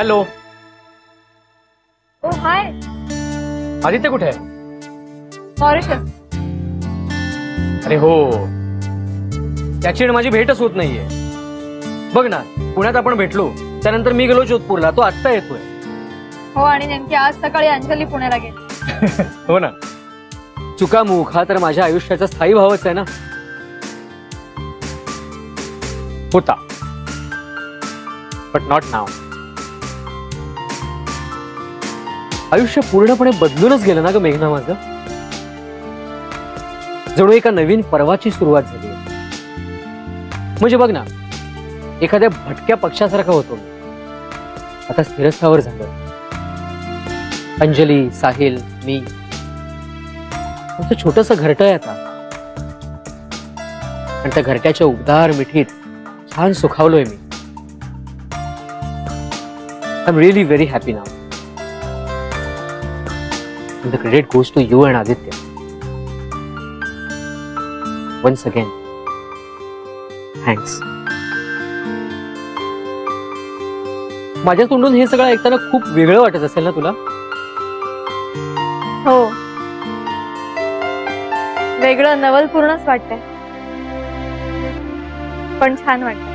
Hello. ओ हाय. आदित्य कुठे आहे? Mauritius. अरे हो, त्याची आणि माझी भेटच होत नाहीये. बघ ना, पुण्यात आपण भेटलो, त्यानंतर मी गेलो जोधपूरला, तो आत्ता येतोय. हो, आणि नेमकी आज सकाळी अंजली पुण्याला गेली. हो ना. चुकामुक हा तर माझ्या आयुष्याचा स्थायी भावच आहे ना. होता, बट नॉट नाव. आयुष्य पूर्णपणे बदलूनच गेलं ना ग मेघना माझं. जणू एका नवीन पर्वाची सुरुवात झाली. म्हणजे बघ ना, एखाद्या भटक्या पक्षासारखा होतो, आता स्थिरस्थावर झालं. अंजली, साहिल, मी, आमचं छोटंसं घरटं आहे आता. आणि त्या घरट्याच्या उबदार मिठीत छान सुखावलोय मी. I am really very happy now. And the credit goes to you and Aditya. Once again, thanks. माझ्या तोंडून हे सगळं ऐकताना खूप वेगळं वाटत असेल ना तुला? हो, वेगळं नवलपूर्णच वाटतंय, पण छान वाटतंय.